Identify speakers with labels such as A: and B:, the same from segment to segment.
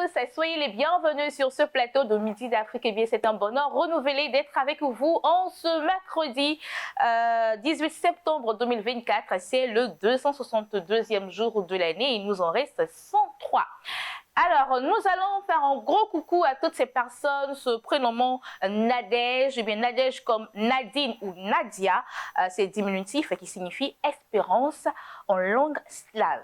A: tous, soyez les bienvenus sur ce plateau de Midi d'Afrique. Eh bien, c'est un bonheur renouvelé d'être avec vous en ce mercredi 18 septembre 2024. C'est le 262e jour de l'année. Il nous en reste 103. Alors, nous allons faire un gros coucou à toutes ces personnes se prénommant Nadège, eh bien Nadège comme Nadine ou Nadia, c'est diminutif qui signifie espérance en langue slave.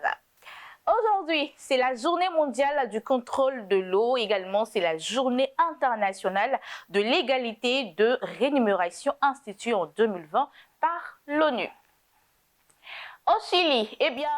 A: Aujourd'hui, c'est la journée mondiale du contrôle de l'eau. Également, c'est la journée internationale de l'égalité de rémunération instituée en 2020 par l'ONU. Au Chili, eh bien,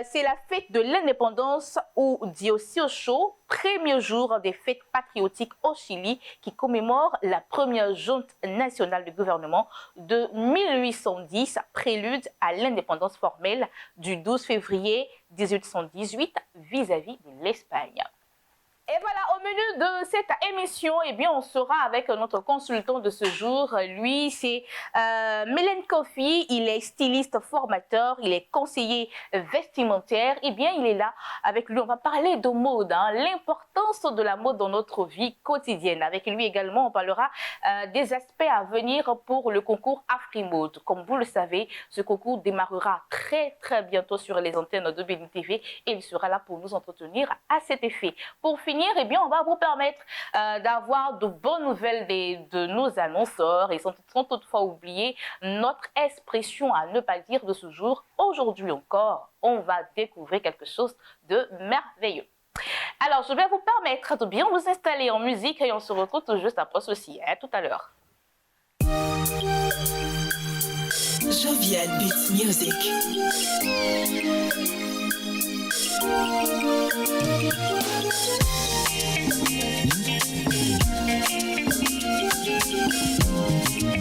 A: c'est la fête de l'indépendance ou dit aussi au chaud, premier jour des fêtes patriotiques au Chili qui commémore la première junte nationale de gouvernement de 1810, prélude à l'indépendance formelle du 12 février 1818 vis-à-vis de l'Espagne. Et voilà, au menu de cette émission, eh bien, on sera avec notre consultant de ce jour. Lui, c'est Mélène Kofi. Il est styliste formateur, il est conseiller vestimentaire. Eh bien, il est là avec lui. On va parler de mode, l'importance de la mode dans notre vie quotidienne. Avec lui également, on parlera des aspects à venir pour le concours Afrimode. Comme vous le savez, ce concours démarrera très bientôt sur les antennes de Bénin TV et il sera là pour nous entretenir à cet effet. Pour finir, eh bien, on va vous permettre d'avoir de bonnes nouvelles de nos annonceurs et sans toutefois oublier notre expression à ne pas dire de ce jour. Aujourd'hui encore, on va découvrir quelque chose de merveilleux. Alors, je vais vous permettre de bien vous installer en musique et on se retrouve tout juste après ceci. Tout à l'heure.
B: Jovial Beats Music.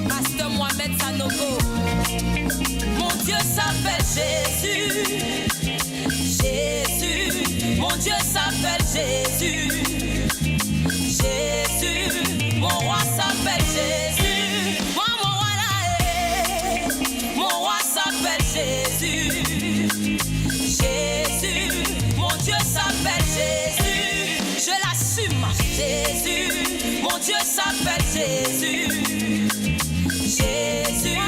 C: Pasteur Mohamed Sanogo. Mon Dieu s'appelle Jésus. Jésus. Mon Dieu s'appelle Jésus. Jésus. Mon roi s'appelle Jésus. Moi, mon roi là est. Mon roi s'appelle Jésus. Jésus. Mon Dieu s'appelle Jésus. Je l'assume. Jésus. Mon Dieu s'appelle Jésus. Jésus.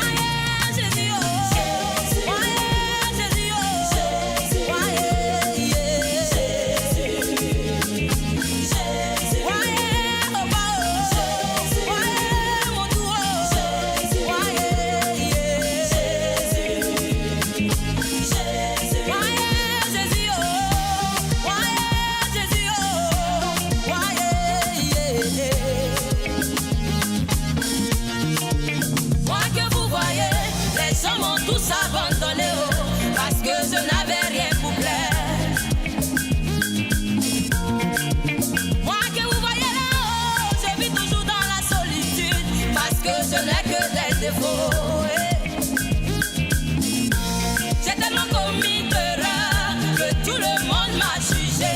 C: J'ai tellement commis d'erreurs que tout le monde m'a jugé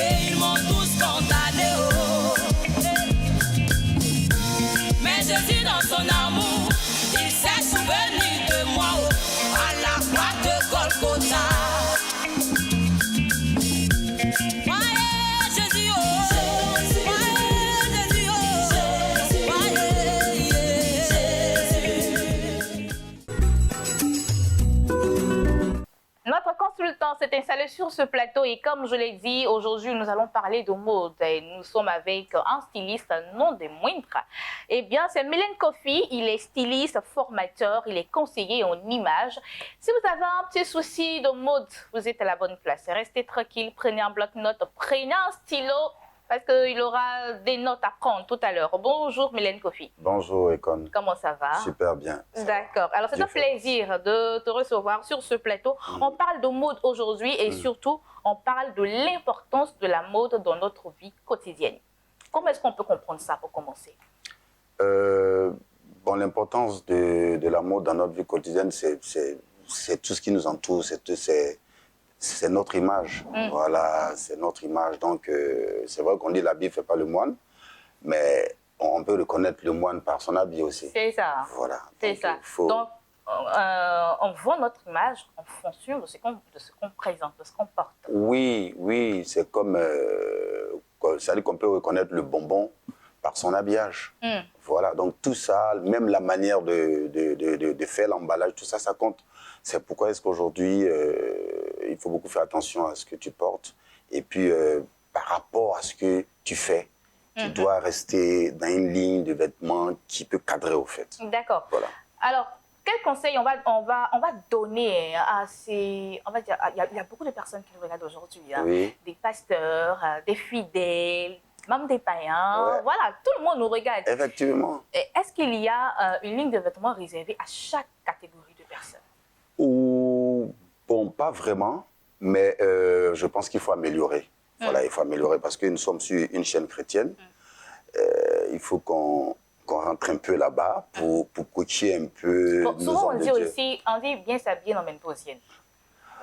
C: et ils m'ont tous condamné. Mais Jésus dans son amour, il s'est souvenu de moi à la croix de Golgotha.
A: Notre consultant s'est installé sur ce plateau et comme je l'ai dit, aujourd'hui nous allons parler de mode. Et nous sommes avec un styliste non des moindres. Eh bien, c'est Mélène Kofi, il est styliste, formateur, il est conseiller en images. Si vous avez un petit souci de mode, vous êtes à la bonne place. Restez tranquille, prenez un bloc-notes, prenez un stylo. Parce qu'il aura des notes à prendre tout à l'heure. Bonjour Mélène Kofi.
D: Bonjour Econ.
A: Comment ça va?
D: Super bien.
A: D'accord. Alors c'est un plaisir de te recevoir sur ce plateau. On parle de mode aujourd'hui et surtout on parle de l'importance de la mode dans notre vie quotidienne. Comment est-ce qu'on peut comprendre ça pour commencer?
D: Bon, l'importance de la mode dans notre vie quotidienne, c'est tout ce qui nous entoure, c'est notre image. Voilà, c'est notre image. Donc, c'est vrai qu'on dit l'habit ne fait pas le moine, mais on peut reconnaître le moine par son habit aussi.
A: C'est ça.
D: Voilà.
A: C'est ça. Donc, on voit notre image en fonction de ce qu'on présente, de ce qu'on porte.
D: Oui, oui, c'est comme c'est-à-dire qu'on peut reconnaître le bonbon par son habillage. Voilà, donc tout ça, même la manière de faire l'emballage, tout ça, ça compte. C'est pourquoi est-ce qu'aujourd'hui, il faut beaucoup faire attention à ce que tu portes. Et puis, par rapport à ce que tu fais, tu dois rester dans une ligne de vêtements qui peut cadrer au fait.
A: D'accord.
D: Voilà.
A: Alors, quels conseils on va donner à ces... On va dire, il y a beaucoup de personnes qui nous regardent aujourd'hui. Hein,
D: Oui.
A: des pasteurs, des fidèles, même des païens.
D: Ouais.
A: Voilà, tout le monde nous regarde.
D: Effectivement.
A: Est-ce qu'il y a une ligne de vêtements réservée à chaque catégorie de personnes?
D: Bon, pas vraiment, mais je pense qu'il faut améliorer. Voilà, il faut améliorer parce que nous sommes sur une chaîne chrétienne. Il faut qu'on rentre un peu là-bas pour coacher un peu.
A: Bon,
D: nos
A: souvent,
D: hommes
A: on
D: de
A: dit
D: Dieu.
A: aussi, on dit bien s'habiller n'emmène pas aux siennes.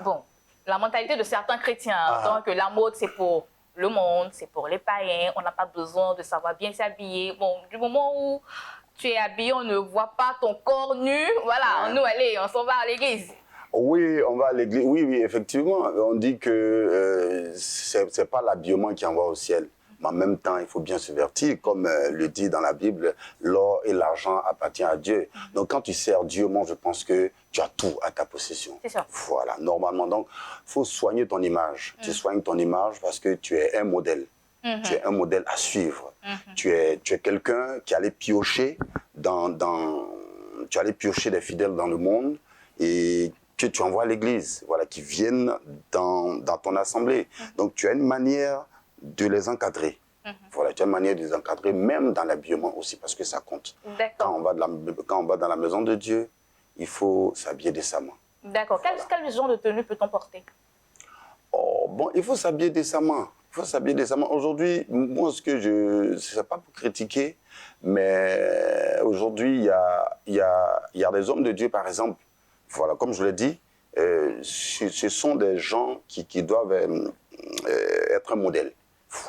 A: Bon, la mentalité de certains chrétiens, donc la mode, c'est pour le monde, c'est pour les païens. On n'a pas besoin de savoir bien s'habiller. Bon, du moment où tu es habillé, on ne voit pas ton corps nu. Voilà, nous, allez, on s'en va à l'église.
D: Oui, on va à l'église. Oui, oui, effectivement. On dit que c'est pas l'habillement qui envoie au ciel. Mais en même temps, il faut bien se vertir. Comme le dit dans la Bible, l'or et l'argent appartiennent à Dieu. Donc, quand tu sers Dieu, moi, je pense que tu as tout à ta possession.
A: C'est ça.
D: Voilà, normalement. Donc, il faut soigner ton image. Tu soignes ton image parce que tu es un modèle. Tu es un modèle à suivre. Tu es quelqu'un qui allait piocher tu allais piocher des fidèles dans le monde et que tu envoies à l'église, voilà, qui viennent dans ton assemblée. Donc, tu as une manière de les encadrer. Voilà, tu as une manière de les encadrer, même dans l'habillement aussi, parce que ça compte. Quand on va dans la maison de Dieu, il faut s'habiller décemment.
A: D'accord.
D: Voilà.
A: Quel genre de tenue peut-on porter?
D: Oh, bon, il faut s'habiller décemment. Il faut s'habiller décemment. Aujourd'hui, moi, c'est pas pour critiquer, mais aujourd'hui, il y a des hommes de Dieu, par exemple. Voilà, comme je l'ai dit, ce sont des gens qui doivent être un modèle.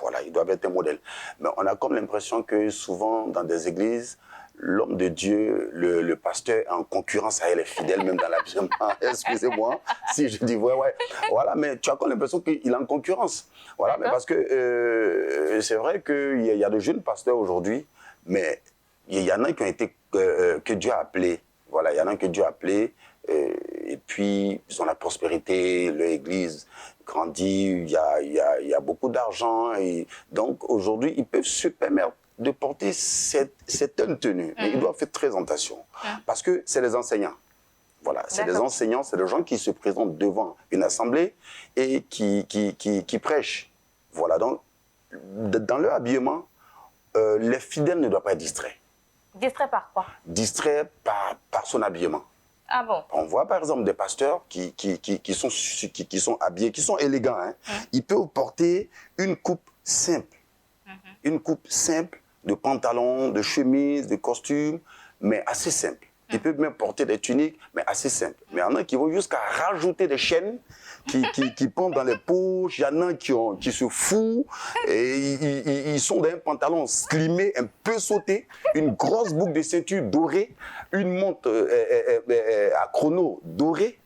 D: Voilà, ils doivent être un modèle. Mais on a comme l'impression que souvent, dans des églises, l'homme de Dieu, le pasteur est en concurrence avec les fidèles, même dans l'habillement. Excusez-moi si je dis ouais. Voilà, mais tu as comme l'impression qu'il est en concurrence. Voilà, mais parce que c'est vrai qu'il y a de jeunes pasteurs aujourd'hui, mais il y en a qui ont été, que Dieu a appelés. Voilà, il y en a que Dieu a appelés. Et puis, ils ont la prospérité, l'église grandit, il y a beaucoup d'argent. Donc, aujourd'hui, ils peuvent se permettre de porter cette tenue. Mais ils doivent faire très attention. Parce que c'est les enseignants. Voilà, c'est les enseignants, c'est les gens qui se présentent devant une assemblée et qui prêchent. Voilà, donc, dans leur habillement, les fidèles ne doivent pas être distraits.
A: Distraits par quoi?
D: Distraits par son habillement.
A: Ah bon?
D: On voit par exemple des pasteurs qui sont habillés, qui sont élégants. Hein. Ils peuvent porter une coupe simple. Une coupe simple de pantalon, de chemise, de costume, mais assez simple. Ils peuvent même porter des tuniques, mais assez simples. Mais il y en a qui vont jusqu'à rajouter des chaînes qui pendent dans les poches. Il y en a qui se foutent. Et ils sont dans un pantalon slimé, un peu sauté, une grosse boucle de ceinture dorée, une montre à chrono dorée.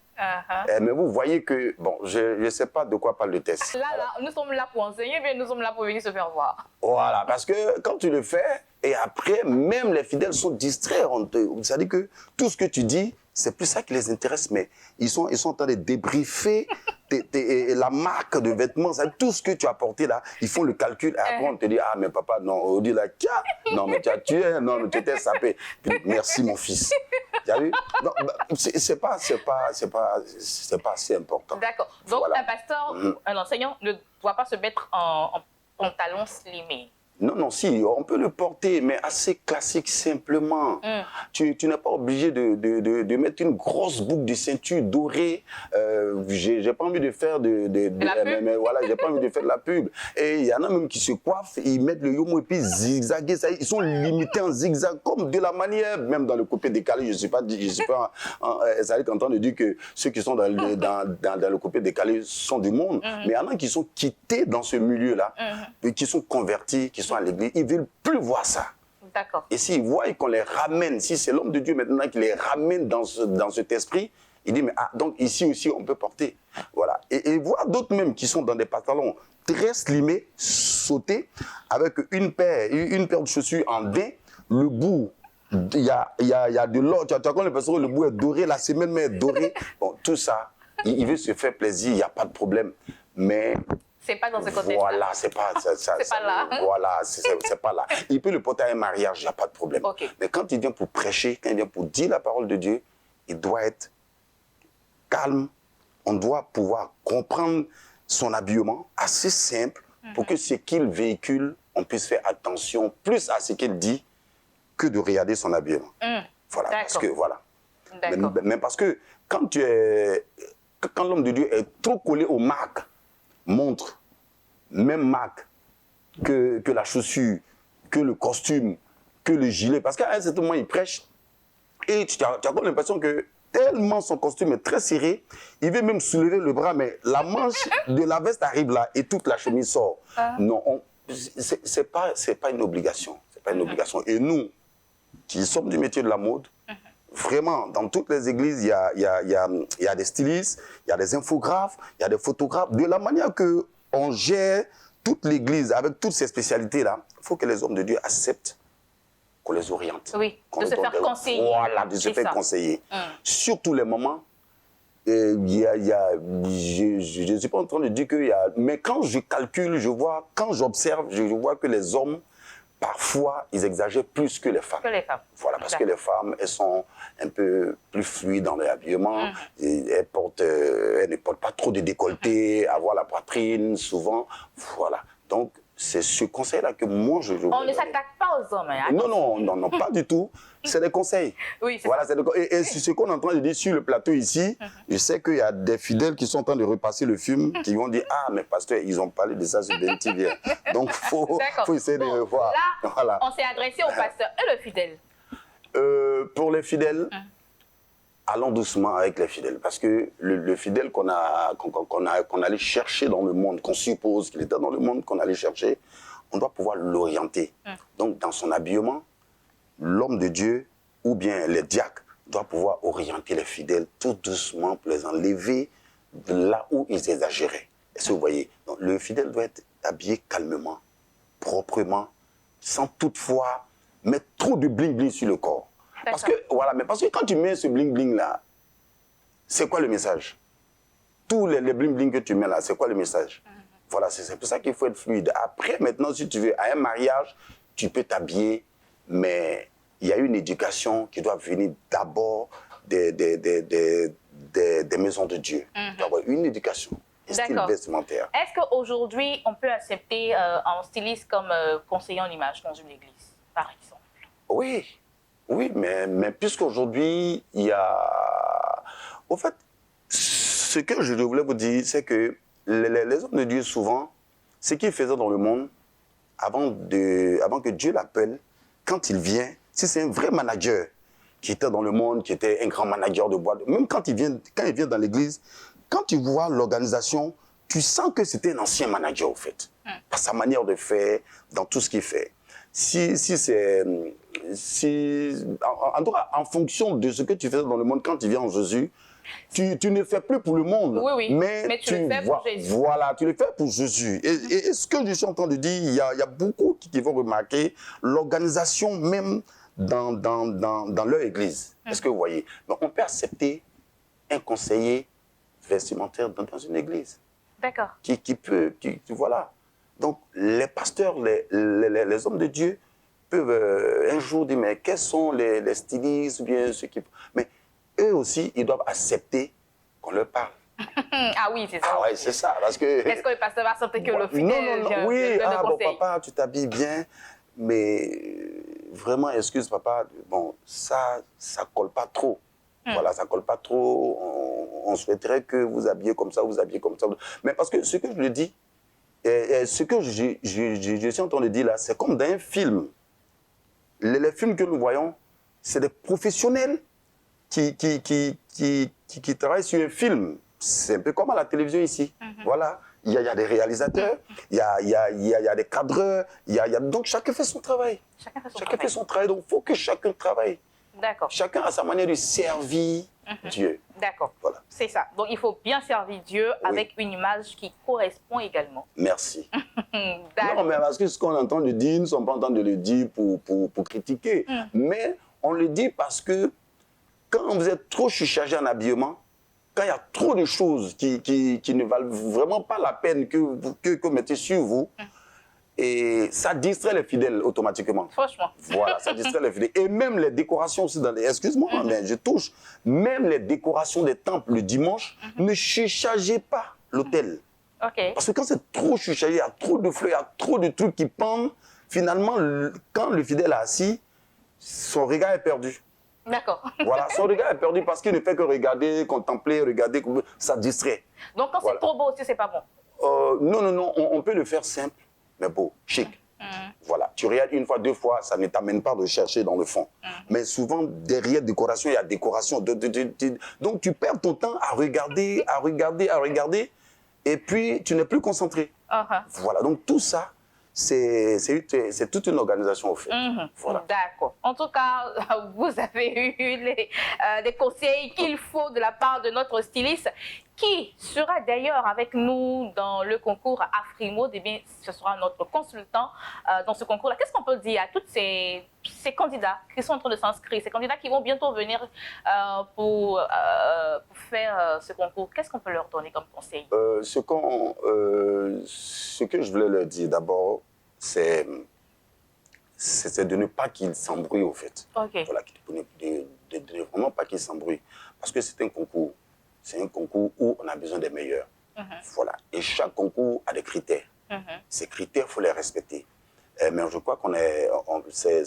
D: Mais vous voyez que, bon, je ne sais pas de quoi parle le test.
A: Là, nous sommes là pour enseigner, mais nous sommes là pour venir se faire voir.
D: Voilà, parce que quand tu le fais, et après, même les fidèles sont distraits. C'est-à-dire que tout ce que tu dis, c'est plus ça qui les intéresse, mais ils sont en train de débriefer la marque de vêtements, tout ce que tu as porté là, ils font le calcul, et après on te dit, ah mais papa, non, on dit là, non mais tu as tué, non mais tu étais sapé. Puis, merci mon fils. Tu as vu? Non, c'est pas assez important.
A: D'accord. Donc
D: Voilà.
A: un pasteur, un enseignant ne doit pas se mettre en pantalon slimé.
D: Non, si, on peut le porter, mais assez classique, simplement. Tu n'es pas obligé de mettre une grosse boucle de ceinture dorée. J'ai pas envie de faire mais voilà, j'ai pas envie de faire de la pub. Et il y en a même qui se coiffent, ils mettent le yomo et puis zigzaguer. Ils sont limités en zigzag, comme de la manière, même dans le coupé décalé. Je suis pas en train de dire que ceux qui sont dans le coupé décalé sont du monde. Mais il y en a qui sont quittés dans ce milieu-là, qui sont convertis, qui sont à l'église, ils ne veulent plus voir ça.
A: D'accord.
D: Et s'ils voient qu'on les ramène, si c'est l'homme de Dieu maintenant qui les ramène dans cet esprit, Il dit, mais donc ici aussi, on peut porter. Voilà. Et voir d'autres même qui sont dans des pantalons très slimés, sautés, avec une paire de chaussures en daim, le bout, il y a de l'or. Tu as comme l'impression que le bout est doré, la semelle même est dorée. Bon, tout ça, il veut se faire plaisir, il n'y a pas de problème. Mais
A: c'est pas dans ce contexte.
D: Voilà, c'est pas
A: là.
D: Voilà, c'est pas là. Il peut le porter à un mariage, il n'y a pas de problème.
A: Okay.
D: Mais quand il vient pour prêcher, quand il vient pour dire la parole de Dieu, il doit être calme. On doit pouvoir comprendre son habillement assez simple pour que ce qu'il véhicule, on puisse faire attention plus à ce qu'il dit que de regarder son habillement. Voilà, parce que voilà. Mais parce que quand l'homme de Dieu est trop collé aux marques, montre, même marque que la chaussure, que le costume, que le gilet, parce qu'à un certain moment, il prêche et tu as comme l'impression que tellement son costume est très serré, il veut même soulever le bras, mais la manche de la veste arrive là et toute la chemise sort. Non, c'est pas une obligation. C'est pas une obligation. Et nous, qui sommes du métier de la mode, vraiment, dans toutes les églises, il y a des stylistes, il y a des infographes, il y a des photographes. De la manière qu'on gère toute l'église avec toutes ces spécialités-là, il faut que les hommes de Dieu acceptent qu'on les oriente.
A: Oui, de se faire conseiller.
D: Voilà, de se faire conseiller. Surtout les moments, je ne suis pas en train de dire qu'il y a... Mais quand je calcule, quand j'observe, je vois que les hommes, parfois, ils exagèrent plus que les femmes. Voilà, parce que les femmes, elles sont un peu plus fluides dans leur habillement. Elles ne portent pas trop de décolleté, avoir la poitrine, souvent. Voilà. Donc, c'est ce conseil-là que moi, je...
A: On ne s'attaque pas aux hommes. Hein?
D: Non, pas du tout. C'est des conseils.
A: Oui, c'est
D: voilà,
A: ça.
D: Et ce qu'on est en train de dire sur le plateau ici, je sais qu'il y a des fidèles qui sont en train de repasser le film, qui vont dire, ah, mais pasteur, ils ont parlé de ça sur BNTV. Donc, il faut essayer de voir.
A: Là,
D: voilà.
A: On s'est adressé au pasteur et le fidèle.
D: Pour les fidèles, allons doucement avec les fidèles. Parce que le fidèle qu'on allait chercher dans le monde, qu'on suppose qu'il était dans le monde, qu'on allait chercher, on doit pouvoir l'orienter. Donc, dans son habillement, l'homme de Dieu ou bien les diacres doivent pouvoir orienter les fidèles tout doucement pour les enlever de là où ils exagéraient. Est-ce que vous voyez? Donc, le fidèle doit être habillé calmement, proprement, sans toutefois mettre trop de bling-bling sur le corps. Parce que quand tu mets ce bling-bling là, c'est quoi le message? Tous les bling-bling que tu mets là, c'est quoi le message? Voilà, c'est pour ça qu'il faut être fluide. Après, maintenant, si tu veux, à un mariage, tu peux t'habiller, mais il y a une éducation qui doit venir d'abord des maisons de Dieu. Il doit y avoir une éducation, un style vestimentaire.
A: Est-ce qu'aujourd'hui, on peut accepter un styliste comme conseiller en image dans une église, par exemple?
D: Oui, mais puisqu'aujourd'hui, il y a... Au fait, ce que je voulais vous dire, c'est que les hommes de Dieu, souvent, ce qu'ils faisaient dans le monde, avant que Dieu l'appelle, quand il vient, si c'est un vrai manager qui était dans le monde, qui était un grand manager de boîte, même quand il vient dans l'église, quand tu vois l'organisation, tu sens que c'était un ancien manager, au fait, par sa manière de faire, dans tout ce qu'il fait. En tout cas, en fonction de ce que tu fais dans le monde, quand tu viens en Jésus, tu ne fais plus pour le monde,
A: mais tu le fais pour Jésus.
D: Voilà, tu le fais pour Jésus. Et ce que je suis en train de dire, il y a beaucoup qui vont remarquer l'organisation même dans leur église. Est-ce que vous voyez? Donc, on peut accepter un conseiller vestimentaire dans une église.
A: D'accord.
D: Voilà. Donc, les pasteurs, les hommes de Dieu peuvent un jour dire, mais quels sont les stylistes ou bien ceux qui... Mais eux aussi, ils doivent accepter qu'on leur parle.
A: Ah oui, c'est ça.
D: Ah ouais, c'est ça, parce que...
A: Est-ce que le pasteur va sentir que le fidèle
D: Non, oui, bon, papa, tu t'habilles bien, mais vraiment, excuse, papa, bon, ça colle pas trop. Voilà, ça colle pas trop. On souhaiterait que vous habillez comme ça, vous habillez comme ça. Mais parce que ce que je le dis, ce que je suis en train de dire là, c'est comme dans un film. Les films que nous voyons, c'est des professionnels qui travaillent sur un film. C'est un peu comme à la télévision ici. Voilà, il y a des réalisateurs, il y a des cadreurs, donc chacun fait son travail. Chacun fait son travail, donc il faut que chacun travaille.
A: D'accord.
D: Chacun a sa manière de servir Dieu.
A: D'accord.
D: Voilà.
A: C'est ça. Donc, il faut bien servir Dieu avec une image qui correspond également.
D: Merci.
A: D'accord.
D: Non, mais parce que ce qu'on entend de dire, nous ne sommes pas en train de le dire pour critiquer. Mais on le dit parce que quand vous êtes trop surchargé en habillement, quand il y a trop de choses qui ne valent vraiment pas la peine que vous mettez sur vous, et ça distrait les fidèles automatiquement.
A: Franchement.
D: Voilà, ça distrait les fidèles. Et même les décorations aussi, excuse-moi, mais je touche, même les décorations des temples le dimanche, ne surchargez pas l'autel.
A: OK.
D: Parce que quand c'est trop surchargé, il y a trop de fleurs, il y a trop de trucs qui pendent, finalement, quand le fidèle est assis, son regard est perdu.
A: D'accord.
D: Voilà, son regard est perdu parce qu'il ne fait que regarder, contempler, regarder, ça distrait.
A: Donc, quand
D: Voilà.
A: c'est trop beau aussi, c'est pas bon.
D: Non, on peut le faire simple, mais beau, chic. Voilà, tu regardes une fois, deux fois, ça ne t'amène pas de chercher dans le fond. Mais souvent, derrière décoration, il y a décoration. Donc, tu perds ton temps à regarder, et puis tu n'es plus concentré. Voilà, donc tout ça, c'est toute une organisation au fait. Voilà.
A: D'accord. En tout cas, vous avez eu les conseils qu'il faut de la part de notre styliste, qui sera d'ailleurs avec nous dans le concours Afrimo. Eh bien, ce sera notre consultant dans ce concours-là. Qu'est-ce qu'on peut dire à tous ces candidats qui sont en train de s'inscrire, ces candidats qui vont bientôt venir pour faire ce concours? Qu'est-ce qu'on peut leur donner comme conseil?
D: Ce que je voulais leur dire d'abord, c'est de ne pas qu'ils s'embrouillent au fait.
A: OK.
D: Voilà, de vraiment pas qu'ils s'embrouillent. Parce que c'est un concours. C'est un concours où on a besoin des meilleurs. Voilà. Et chaque concours a des critères. Ces critères, il faut les respecter. Mais je crois ça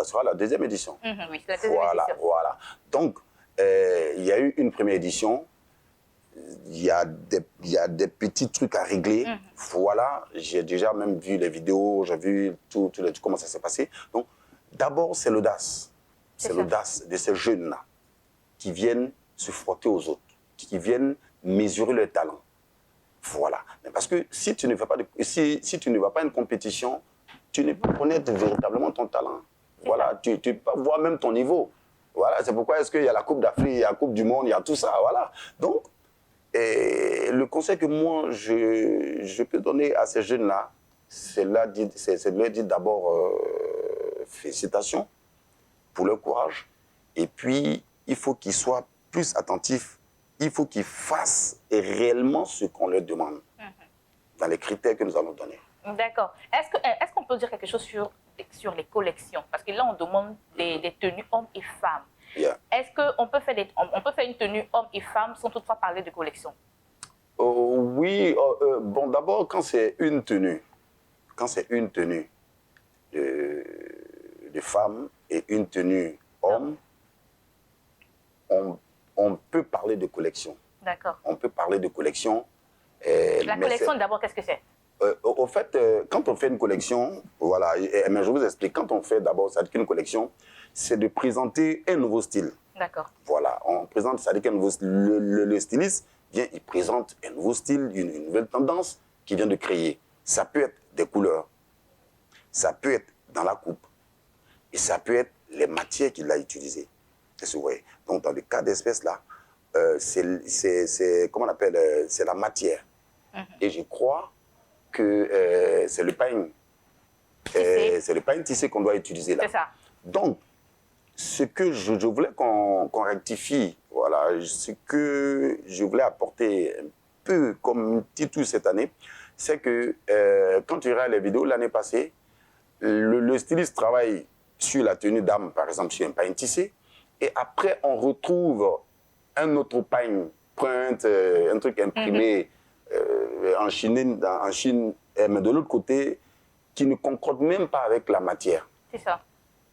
D: sera la deuxième édition.
A: Oui, c'est la deuxième édition.
D: Voilà. Donc, il y a eu une première édition. Il y a des petits trucs à régler. Voilà, j'ai déjà même vu les vidéos, j'ai vu comment ça s'est passé. Donc, d'abord, c'est l'audace. C'est l'audace de ces jeunes-là qui viennent se frotter aux autres, qui viennent mesurer leur talent. Voilà. Mais parce que si tu ne vas pas, si tu ne vas pas à une compétition, tu ne peux pas connaître véritablement ton talent. Voilà, tu peux pas voir même ton niveau. Voilà, c'est pourquoi est-ce qu'il y a la Coupe d'Afrique, il y a la Coupe du Monde, il y a tout ça. Voilà. Donc, le conseil que moi, je peux donner à ces jeunes-là, c'est de leur dire d'abord félicitations pour leur courage. Et puis, il faut qu'ils soient plus attentifs. Il faut qu'ils fassent réellement ce qu'on leur demande, dans les critères que nous allons donner.
A: D'accord. Est-ce qu'on peut dire quelque chose sur les collections? Parce que là, on demande des tenues hommes et femmes.
D: Yeah.
A: Est-ce qu'on peut faire une tenue homme et femme sans toutefois parler de collection?
D: Oui. Bon, d'abord, quand c'est une tenue de femme et une tenue homme, on peut parler de collection.
A: D'accord.
D: On peut parler de collection.
A: La collection, d'abord, qu'est-ce que c'est?
D: Au fait, quand on fait une collection, voilà, mais je vous explique, quand on fait d'abord, ça dit qu'une collection, c'est de présenter un nouveau style.
A: D'accord.
D: Voilà, on présente, ça dit qu'un nouveau style. Le styliste vient, il présente un nouveau style, une nouvelle tendance qu'il vient de créer. Ça peut être des couleurs, ça peut être dans la coupe, et ça peut être les matières qu'il a utilisées. Donc, dans le cas d'espèce là, c'est comment on appelle, c'est la matière. Et je crois que c'est le pain. C'est le pain tissé qu'on doit utiliser là.
A: C'est ça.
D: Donc, ce que je voulais qu'on rectifie, voilà, ce que je voulais apporter un peu comme petit tout cette année, c'est que quand tu regardes les vidéos l'année passée, le styliste travaille sur la tenue d'âme, par exemple, sur un pain tissé, et après, on retrouve un autre pain, pointe, un truc imprimé en Chine, mais de l'autre côté, qui ne concorde même pas avec la matière.
A: C'est ça.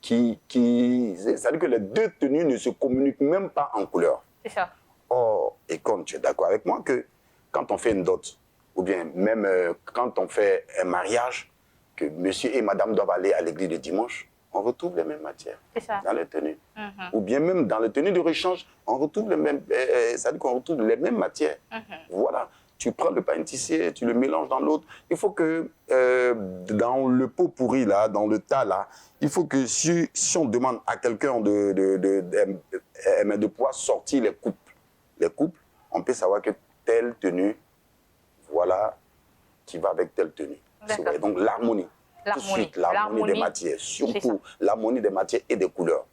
D: C'est-à-dire que les deux tenues ne se communiquent même pas en couleur.
A: C'est ça.
D: Or, et comme tu es d'accord avec moi, que quand on fait une dot, ou bien même quand on fait un mariage, que monsieur et madame doivent aller à l'église le dimanche, on retrouve les mêmes matières dans les tenues. Ou bien même dans les tenues de rechange, on retrouve les mêmes, c'est-à-dire qu'on retrouve les mêmes matières. Voilà. tu prends le pain tissé, tu le mélanges dans l'autre. Il faut que dans le pot pourri, là, dans le tas, là, il faut que si on demande à quelqu'un de pouvoir sortir les coupes, on peut savoir que telle tenue, voilà, qui va avec telle tenue. Donc l'harmonie. Tout de suite, l'harmonie des matières. Surtout l'harmonie des matières et des couleurs.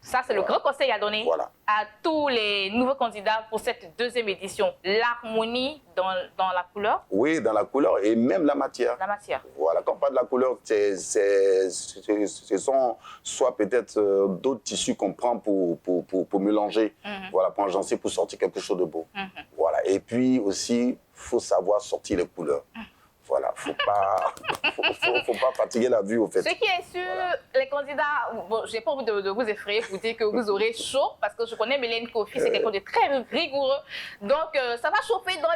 A: Ça, c'est le grand conseil à donner à tous les nouveaux candidats pour cette deuxième édition. L'harmonie dans la couleur.
D: Oui, dans la couleur et même la matière.
A: La matière.
D: Voilà, quand on parle de la couleur, ce sont soit peut-être d'autres tissus qu'on prend pour mélanger, voilà, pour agencer, pour sortir quelque chose de beau. Voilà, et puis aussi, il faut savoir sortir les couleurs. Voilà, faut pas fatiguer la vue au fait.
A: Ce qui est sûr, les candidats, bon, je n'ai pas envie de vous effrayer pour dire que vous aurez chaud, parce que je connais Mélène Kofi, c'est quelqu'un de très rigoureux. Donc, ça va chauffer dans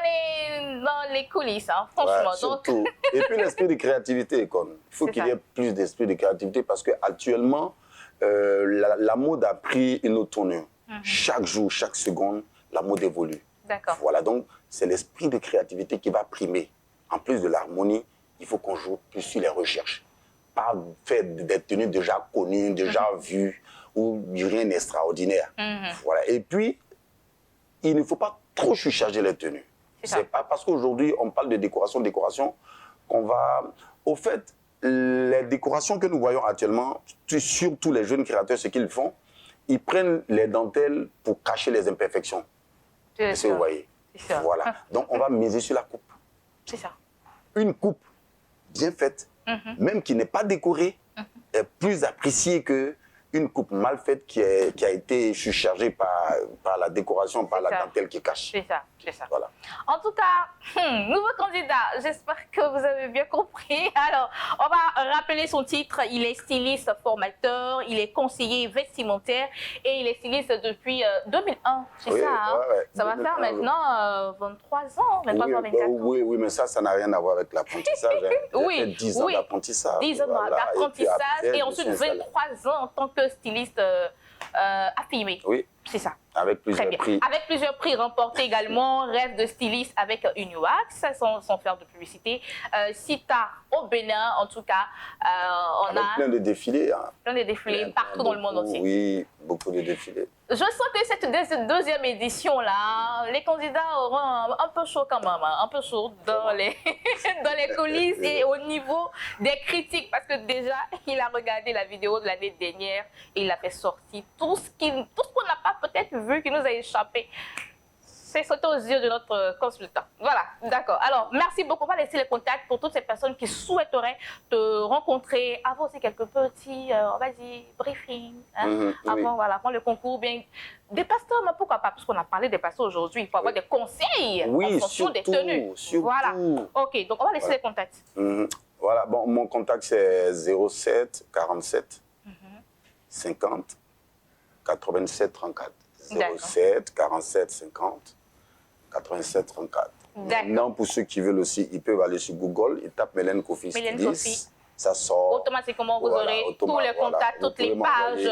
A: les coulisses, hein, franchement.
D: Ouais, surtout. Et puis l'esprit de créativité, il faut qu'il y ait plus d'esprit de créativité, parce qu'actuellement, la mode a pris une autre tournure. Chaque jour, chaque seconde, la mode évolue.
A: D'accord.
D: Voilà, donc c'est l'esprit de créativité qui va primer. En plus de l'harmonie, il faut qu'on joue plus sur les recherches. Pas faire des tenues déjà connues, déjà vues, ou rien d'extraordinaire. Voilà. Et puis, il ne faut pas trop surcharger les tenues. C'est pas parce qu'aujourd'hui, on parle de décoration qu'on va... Au fait, les décorations que nous voyons actuellement, surtout les jeunes créateurs, ce qu'ils font, ils prennent les dentelles pour cacher les imperfections. C'est ce que vous voyez. Voilà. Donc, on va miser sur la coupe.
A: C'est ça.
D: Une coupe bien faite, même qui n'est pas décorée, est plus appréciée qu'une coupe mal faite qui a été surchargée par la décoration, par la dentelle qui cache.
A: C'est ça, c'est ça.
D: Voilà.
A: En tout cas, nouveau candidat, j'espère que vous avez bien compris. Alors, on va rappeler son titre. Il est styliste formateur, il est conseiller vestimentaire et il est styliste depuis 2001. C'est ça, hein? Ça va faire maintenant 23 ans, 23 ans, 24 ans.
D: Oui, mais ça n'a rien à voir avec l'apprentissage.
A: Oui,
D: 10 ans d'apprentissage.
A: 10 ans d'apprentissage et ensuite 23 ans en tant que styliste affirmé.
D: Oui.
A: C'est ça.
D: Avec plusieurs prix.
A: Avec plusieurs prix remportés également. Rêve de styliste avec Unuax, sans faire de publicité. Sita au Bénin, en tout cas. On a
D: plein de défilés. Hein.
A: Plein de défilés partout dans le monde entier.
D: Oui, beaucoup de défilés.
A: Je sens que cette deuxième édition-là, les candidats auront un peu chaud quand même, hein, un peu chaud dans les coulisses et au niveau des critiques, parce que déjà, il a regardé la vidéo de l'année dernière et il a fait sortir tout ce qu'on n'a pas peut-être vu, qui nous a échappé. C'est sauté aux yeux de notre consultant. Voilà, d'accord. Alors, merci beaucoup. On va laisser les contacts pour toutes ces personnes qui souhaiteraient te rencontrer, avoir aussi quelques petits, on va dire, briefings, hein, avant le concours. Bien, des pasteurs, mais pourquoi pas? Parce qu'on a parlé des pasteurs aujourd'hui. Il faut avoir des conseils en fonction des tenues. Voilà. OK, donc on va laisser les contacts.
D: Voilà, bon, mon contact, c'est 07 47 50 87 34. 07 47 50 87 34. Maintenant, pour ceux qui veulent aussi, ils peuvent aller sur Google, ils tapent Mélène Kofi Styliste, ça sort.
A: Automatiquement, vous aurez tous les contacts, toutes les pages.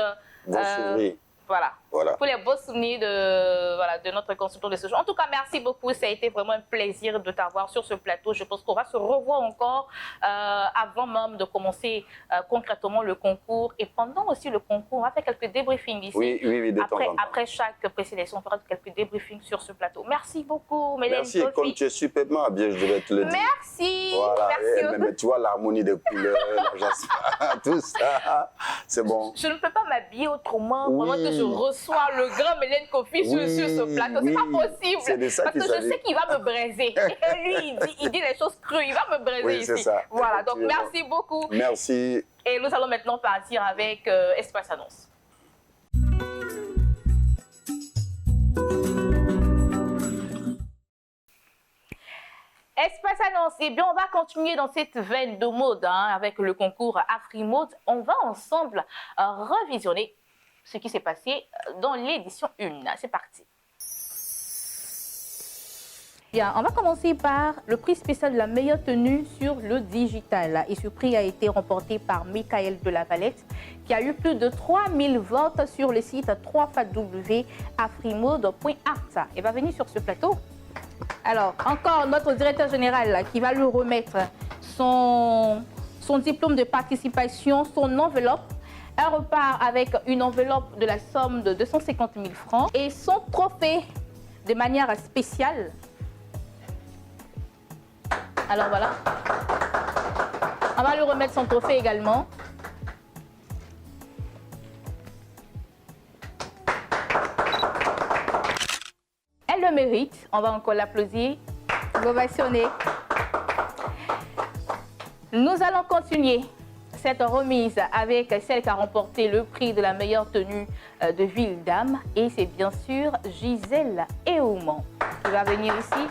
A: Voilà. Pour les beaux souvenirs de notre consultant de ce jour. En tout cas, merci beaucoup. Ça a été vraiment un plaisir de t'avoir sur ce plateau. Je pense qu'on va se revoir encore avant même de commencer concrètement le concours. Et pendant aussi le concours, on va faire quelques débriefings ici.
D: Oui, de temps en temps.
A: Après chaque présélection, on fera quelques débriefings sur ce plateau. Merci beaucoup, Mélène Kofi.
D: Merci, comme tu es superbement bien, je devais te le dire.
A: Merci.
D: Voilà.
A: Merci.
D: Mais tu vois l'harmonie des couleurs, tout ça, c'est bon.
A: Je ne peux pas m'habiller autrement pendant que je reçois le grand Mélène Kofi sur ce plateau. C'est pas possible. Parce que je sais qu'il va me braiser. Lui, il dit les choses crues. Il va me braiser ici. Ça. Voilà, donc merci beaucoup.
D: Merci.
A: Et nous allons maintenant partir avec Espace Annonce. Espace Annonce, eh bien on va continuer dans cette veine de mode avec le concours Afrimode. On va ensemble revisionner ce qui s'est passé dans l'édition 1. C'est parti. Bien, on va commencer par le prix spécial de la meilleure tenue sur le digital. Et ce prix a été remporté par Michael de la Valette, qui a eu plus de 3000 votes sur le site www.afrimode.art. Elle va venir sur ce plateau Alors, encore notre directeur général là, qui va lui remettre son diplôme de participation, son enveloppe. Elle repart avec une enveloppe de la somme de 250 000 francs et son trophée de manière spéciale. Alors voilà. On va lui remettre son trophée également. Elle le mérite. On va encore l'applaudir. Ovationner. Nous allons continuer cette remise avec celle qui a remporté le prix de la meilleure tenue de ville d'âme. Et c'est bien sûr Gisèle Eouman qui va venir ici.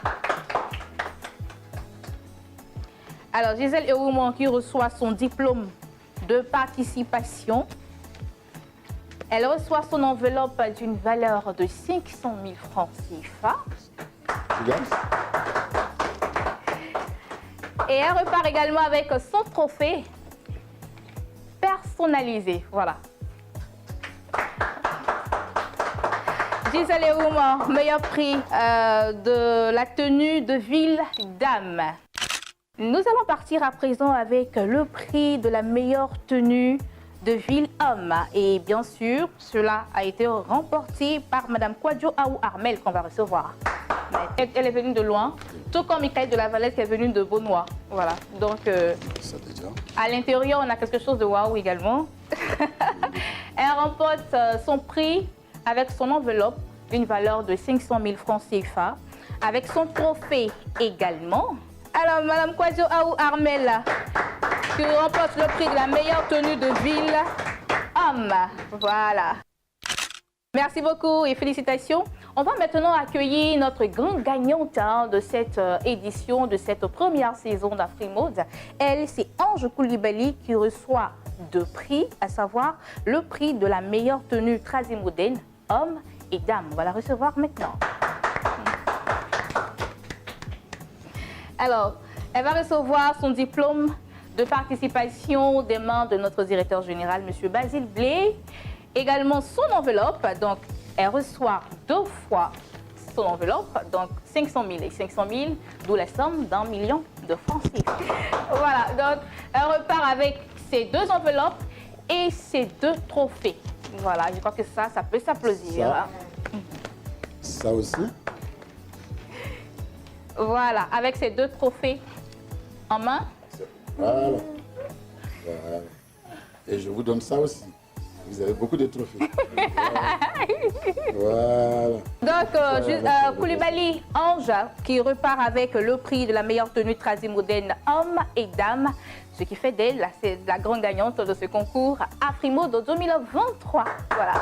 A: Alors, Gisèle Eouman qui reçoit son diplôme de participation. Elle reçoit son enveloppe d'une valeur de 500 000 francs CFA. Et elle repart également avec son trophée personnalisé. Voilà. Gisèle Eouman, meilleur prix de la tenue de ville d'âme. Nous allons partir à présent avec le prix de la meilleure tenue de ville homme. Et bien sûr, cela a été remporté par Madame Kwadjo Aou Armel qu'on va recevoir. Elle est venue de loin, tout comme Michael de la Valette qui est venu de Beaunois. Voilà. Donc, à l'intérieur, on a quelque chose de waouh également. Elle remporte son prix avec son enveloppe d'une valeur de 500 000 francs CFA, avec son trophée également. Alors, Madame Kwadjo Aou Armel, qui remporte le prix de la meilleure tenue de ville homme. Voilà. Merci beaucoup et félicitations. On va maintenant accueillir notre grande gagnante de cette édition, de cette première saison d'Afrimode. Elle, c'est Ange Koulibaly qui reçoit 2 prix, à savoir le prix de la meilleure tenue trazimodène, homme et dame. On va la recevoir maintenant. Alors, elle va recevoir son diplôme de participation des mains de notre directeur général, M. Basile Blé. Également son enveloppe, donc elle reçoit 2 fois son enveloppe, donc 500 000 et 500 000, d'où la somme d'1 million de francs CFA. Voilà, donc elle repart avec ces 2 enveloppes et ces 2 trophées. Voilà, je crois que ça peut s'applaudir.
E: Ça aussi.
A: Voilà, avec ces 2 trophées en main.
E: Voilà. Voilà. Et je vous donne ça aussi. Vous avez beaucoup de trophées. Voilà.
A: Donc, Koulibaly Ange qui repart avec le prix de la meilleure tenue trazimodène homme et dame, ce qui fait d'elle la grande gagnante de ce concours Afrimode 2023. Voilà.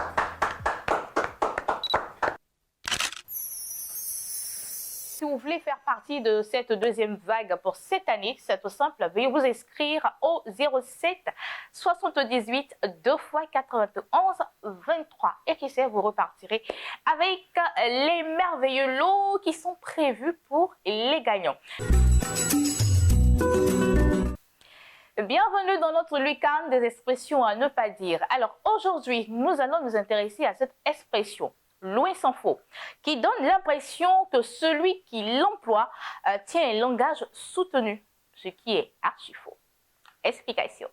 A: Si vous voulez faire partie de cette deuxième vague pour cette année, c'est tout simple, veuillez vous inscrire au 07 78 2 fois 91 23. Et qui sait, vous repartirez avec les merveilleux lots qui sont prévus pour les gagnants. Bienvenue dans notre lucarne des expressions à ne pas dire. Alors aujourd'hui, nous allons nous intéresser à cette expression. Loin s'en faut, qui donne l'impression que celui qui l'emploie tient un langage soutenu, ce qui est archi faux. Explication.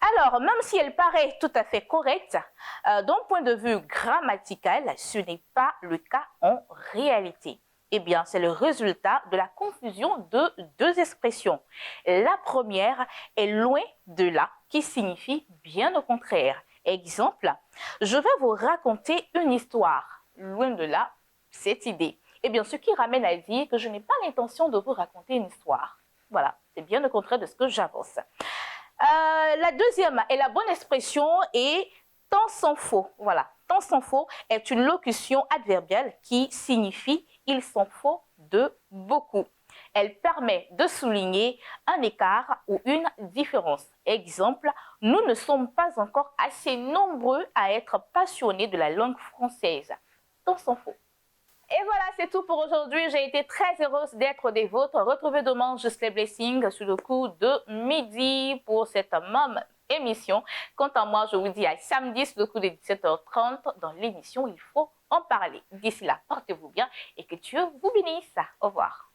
A: Alors, même si elle paraît tout à fait correcte, d'un point de vue grammatical, ce n'est pas le cas en réalité. Eh bien, c'est le résultat de la confusion de 2 expressions. La première est loin de là, qui signifie bien au contraire. Exemple, je vais vous raconter une histoire. Loin de là, cette idée. Eh bien, ce qui ramène à dire que je n'ai pas l'intention de vous raconter une histoire. Voilà, c'est bien le contraire de ce que j'avance. La deuxième est la bonne expression et tant s'en faut. Voilà, tant s'en faut est une locution adverbiale qui signifie il s'en faut de beaucoup. Elle permet de souligner un écart ou une différence. Exemple, nous ne sommes pas encore assez nombreux à être passionnés de la langue française. Tant s'en faut. Et voilà, c'est tout pour aujourd'hui. J'ai été très heureuse d'être des vôtres. Retrouvez demain Just les Blessings sur le coup de midi pour cette même émission. Quant à moi, je vous dis à samedi sur le coup de 17h30 dans l'émission Il faut en parler. D'ici là, portez-vous bien et que Dieu vous bénisse. Au revoir.